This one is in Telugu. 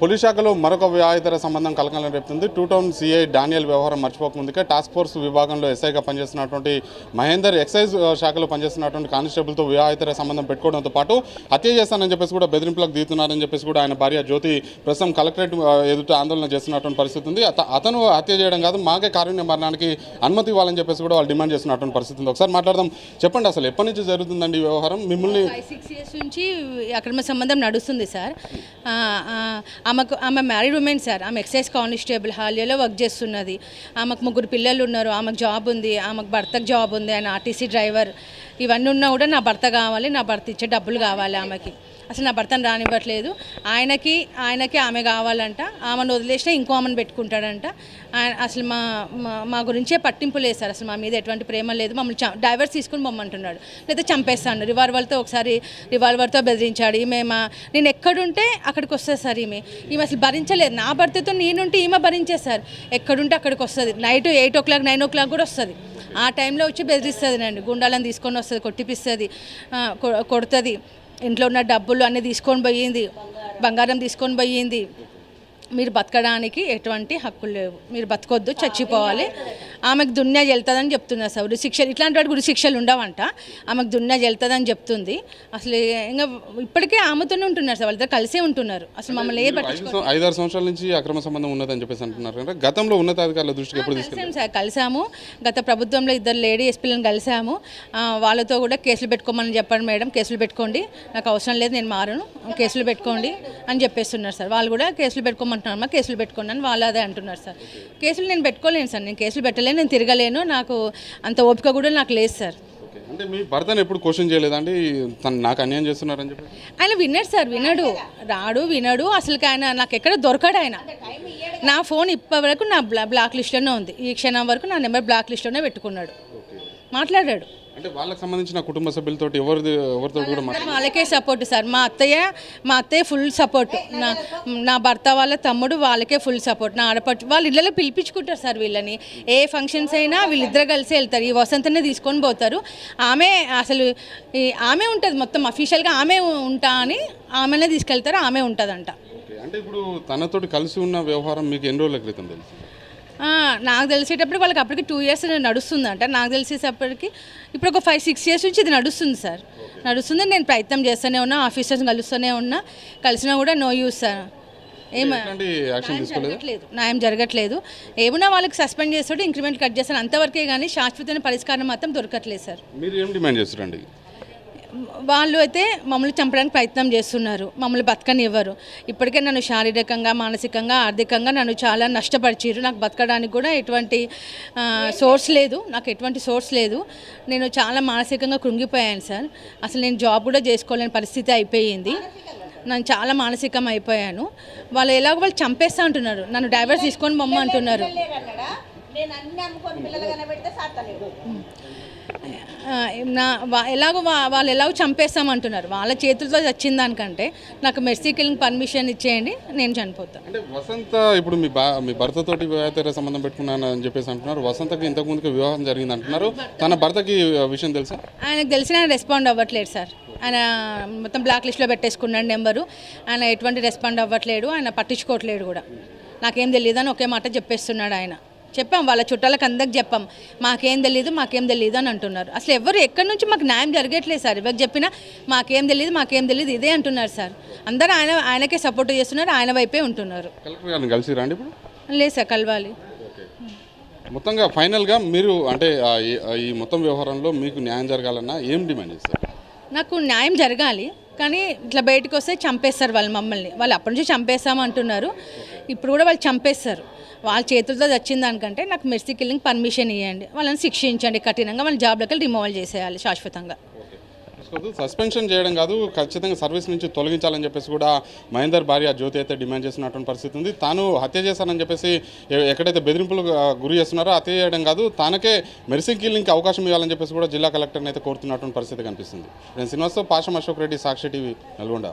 పోలీస్ శాఖలో మరొక వివాహేతర సంబంధం కలకాలం రేపుతుంది. టూ టౌన్ సిఐ డానియల్ వ్యవహారం మర్చిపోకముందుకే టాస్క్ ఫోర్స్ విభాగంలో ఎస్ఐగా పనిచేస్తున్నటువంటి మహేందర్ ఎక్సైజ్ శాఖలో పనిచేస్తున్నటువంటి కానిస్టేబుల్తో వివాహేతర సంబంధం పెట్టుకోవడంతో పాటు హత్య చేస్తానని చెప్పేసి కూడా బెదిరింపులకు దిగుతున్నారని చెప్పేసి కూడా ఆయన భార్య జ్యోతి ప్రస్తుతం కలెక్టరేట్ ఎదుట ఆందోళన చేస్తున్నటువంటి పరిస్థితి ఉంది. అతను హత్య చేయడం కాదు, మాకే కారుణ్య మరణానికి అనుమతి ఇవ్వాలని చెప్పేసి కూడా వాళ్ళు డిమాండ్ చేస్తున్నటువంటి పరిస్థితి ఉంది. ఒకసారి మాట్లాడదాం. చెప్పండి, అసలు ఎప్పటి నుంచి జరుగుతుందండి ఈ వ్యవహారం? మిమ్మల్ని 5-6 years నుంచి అక్రమ సంబంధం నడుస్తుంది సార్. ఆమె మ్యారీడ్ ఉమెన్ సార్. ఆమె ఎక్సైజ్ కానిస్టేబుల్ హాలియాలో వర్క్ చేస్తున్నది. ఆమెకు 3 పిల్లలు ఉన్నారు. ఆమెకు జాబ్ ఉంది, ఆమెకు భర్తకు జాబ్ ఉంది, ఆయన ఆర్టీసీ డ్రైవర్. ఇవన్నీ ఉన్నా కూడా నా భర్త కావాలి, నా భర్త ఇచ్చే డబ్బులు కావాలి ఆమెకి. అసలు నా భర్తను రానివ్వట్లేదు. ఆయనకి ఆమె కావాలంట. ఆమెను వదిలేసినా ఇంకో ఆమెను పెట్టుకుంటాడంట. అసలు మా గురించే పట్టింపు లేదు సార్. అసలు మా మీద ఎటువంటి ప్రేమ లేదు. మమ్మల్ని డైవర్స్ తీసుకుని పొమ్మంటున్నాడు, లేదా చంపేస్తాను. రివాల్వర్తో బెదిరించాడు. నేను ఎక్కడుంటే అక్కడికి వస్తుంది సార్. ఈమె అసలు భరించలేదు. నా భర్తతో నేనుంటే ఈమె భరించేసారు. ఎక్కడుంటే అక్కడికి వస్తుంది. నైట్ 8 o'clock 9 o'clock కూడా వస్తుంది. ఆ టైంలో వచ్చి బెదిరిస్తుంది నండి. గుండాలను తీసుకొని వస్తుంది, కొట్టిపిస్తుంది, కొడుతుంది. ఇంట్లో ఉన్న డబ్బులు అన్నీ తీసుకొని పోయింది, బంగారం తీసుకొని పోయింది. మీరు బతకడానికి ఎటువంటి హక్కులు లేవు, మీరు బతకొద్దు, చచ్చిపోవాలి. ఆమెకు దున్యా వెళ్తుందని చెప్తున్నారు సార్. శిక్షలు ఇట్లాంటి వాటి గురి శిక్షలు ఉండవంట. ఆమెకు దున్యా వెళ్తుందని చెప్తుంది. అసలు ఇంకా ఇప్పటికే ఆమెతోనే ఉంటున్నారు సార్. వాళ్ళిద్దరు కలిసే ఉంటున్నారు. అసలు మమ్మల్ని 5-6 సంవత్సరాల నుంచి అక్రమ సంబంధం ఉన్నదని చెప్పేసి అంటున్నారు. గతంలో ఉన్నతాధికారుల దృష్టికి ఎప్పుడు తీసుకెళ్ళాం సార్? కలిసాము. గత ప్రభుత్వంలో 2 లేడీ ఎస్పీలను కలిసాము. వాళ్ళతో కూడా కేసులు పెట్టుకోమని చెప్పండి మేడం, కేసులు పెట్టుకోండి, నాకు అవసరం లేదు, నేను మారను, కేసులు పెట్టుకోండి అని చెప్పేస్తున్నారు సార్. వాళ్ళు కూడా కేసులు పెట్టుకోమంటున్నారు. కేసులు పెట్టుకోండి అని వాళ్ళు అదే అంటున్నారు సార్. కేసులు నేను పెట్టుకోలేను సార్. నేను కేసులు పెట్టలేను, నేను తిరగలేను, నాకు అంత ఓపిక కూడా నాకు లేదు సార్. అంటే మీ భర్తను ఎప్పుడు క్వశ్చన్ చేయలేదండి, తను నాకు అన్యాయం చేస్తున్నారని చెప్పి? ఆయన విన్నాడు సార్, వినడు అసలు. ఆయన నాకు ఎక్కడ దొరకడు. ఆయన నా ఫోన్ ఇప్పటివరకు నా బ్లాక్ లిస్ట్లోనే ఉంది. ఈ క్షణం వరకు నా నెంబర్ బ్లాక్ లిస్ట్లోనే పెట్టుకున్నాడు, మాట్లాడాడు. అంటే వాళ్ళకి సంబంధించిన కుటుంబ సభ్యులతో ఎవరితో కూడా వాళ్ళకే సపోర్ట్ సార్. మా అత్తయ్య ఫుల్ సపోర్ట్. నా భర్త వాళ్ళ తమ్ముడు వాళ్ళకే ఫుల్ సపోర్ట్. నా ఆడపట్టు వాళ్ళు ఇళ్ళలో పిలిపించుకుంటారు సార్. వీళ్ళని ఏ ఫంక్షన్స్ అయినా వీళ్ళిద్దరు కలిసి వెళ్తారు. ఈ వసంతనే తీసుకొని పోతారు. ఆమె ఉంటుంది మొత్తం అఫీషియల్గా. ఆమె ఉంటా అని ఆమెనే తీసుకెళ్తారు, ఆమె ఉంటుందంట. అంటే ఇప్పుడు తనతోటి కలిసి ఉన్న వ్యవహారం మీకు ఎన్ని రోజుల క్రితం తెలుసు? నాకు తెలిసేటప్పుడు వాళ్ళకి అప్పటికి 2 years నడుస్తుందంట. నాకు తెలిసేటప్పటికి ఇప్పుడు ఒక 5-6 years నుంచి ఇది నడుస్తుంది సార్. నడుస్తుంది. నేను ప్రయత్నం చేస్తూనే ఉన్నా, ఆఫీసర్స్ కలుస్తూనే ఉన్నా. కలిసినా కూడా నో యూస్ సార్. న్యాయం జరగట్లేదు. ఏమన్నా వాళ్ళకి సస్పెండ్ చేస్తాడు, ఇంక్రిమెంట్ కట్ చేస్తాను, అంతవరకే కానీ శాశ్వతమైన పరిష్కారం మాత్రం దొరకట్లేదు సార్. మీరు ఏం డిమాండ్ చేస్తారండి? వాళ్ళు అయితే మమ్మల్ని చంపడానికి ప్రయత్నం చేస్తున్నారు, మమ్మల్ని బతకనివ్వరు. ఇప్పటికే నన్ను శారీరకంగా, మానసికంగా, ఆర్థికంగా నన్ను చాలా నష్టపరిచారు. నాకు బతకడానికి కూడా ఎటువంటి సోర్స్ లేదు. నేను చాలా మానసికంగా కృంగిపోయాను సార్. అసలు నేను జాబ్ కూడా చేసుకోలేని పరిస్థితి అయిపోయింది. నేను చాలా మానసికం అయిపోయాను. వాళ్ళు చంపేస్తా అంటున్నారు. నన్ను డైవర్స్ తీసుకొని బొమ్మ అంటున్నారు. వాళ్ళు ఎలాగో చంపేస్తామంటున్నారు. వాళ్ళ చేతులతో చచ్చిన దానికంటే నాకు మెర్సీ కిల్లింగ్ పర్మిషన్ ఇచ్చేయండి, నేను చనిపోతాను. అంటే వసంత ఇప్పుడు మీ భర్తతోటి వివాహేతర సంబంధం పెట్టుకున్నాను అని చెప్పేసి అంటున్నారు. వసంతకి ఇంతకుముందుకు వివాహం జరిగింది అంటున్నారు. తన భర్తకి విషయం తెలుసా? ఆయనకు తెలిసిన ఆయన రెస్పాండ్ అవ్వట్లేదు సార్. ఆయన మొత్తం బ్లాక్ లిస్ట్లో పెట్టేసుకున్నాడు నెంబరు. ఆయన ఎటువంటి రెస్పాండ్ అవ్వట్లేడు, ఆయన పట్టించుకోవట్లేడు కూడా. నాకేం తెలియదు అని ఒకే మాట చెప్పేస్తున్నాడు ఆయన. చెప్పాం, వాళ్ళ చుట్టాలకు అందరికి చెప్పాం, మాకేం తెలియదు అని అంటున్నారు. అసలు ఎవరు ఎక్కడి నుంచి మాకు న్యాయం జరగట్లేదు సార్. ఎవరికి చెప్పినా మాకేం తెలియదు ఇదే అంటున్నారు సార్. అందరూ ఆయనకే సపోర్ట్ చేస్తున్నారు, ఆయన వైపే ఉంటున్నారు. లేదు సార్, కలవాలి. మొత్తంగా ఫైనల్గా మీరు అంటే ఈ మొత్తం వ్యవహారంలో మీకు న్యాయం జరగాలన్నా ఏం డిమాండ్ చేస్తారు? నాకు న్యాయం జరగాలి, కానీ ఇట్లా బయటకు వస్తే చంపేస్తారు వాళ్ళు మమ్మల్ని. వాళ్ళు అప్పటి నుంచి చంపేస్తామంటున్నారు. ఇప్పుడు కూడా వాళ్ళు చంపేస్తారు. వాళ్ళ చేతులతో వచ్చిన దానికంటే నాకు మెర్సీ కిల్లింగ్ పర్మిషన్ ఇవ్వండి, వాళ్ళని శిక్షించండి కఠినంగా, వాళ్ళ జాబ్లోకి రిమూవల్ చేసేయాలి శాశ్వతంగా. సస్పెన్షన్ చేయడం కాదు, ఖచ్చితంగా సర్వీస్ నుంచి తొలగించాలని చెప్పేసి కూడా మహేందర్ భార్య జ్యోతి అయితే డిమాండ్ చేస్తున్నటువంటి పరిస్థితి ఉంది. తాను హత్య చేశానని చెప్పేసి ఎక్కడైతే బెదిరింపులు గురి చేస్తున్నారో హత్య చేయడం కాదు, తానకే మెర్సీ కిల్లింగ్కి అవకాశం ఇవ్వాలని చెప్పేసి కూడా జిల్లా కలెక్టర్ని అయితే కోరుతున్నటువంటి పరిస్థితి కనిపిస్తుంది. నేను శ్రీనివాస్తో పాషం అశోక్ రెడ్డి, సాక్షి టీవీ, నల్గొండ.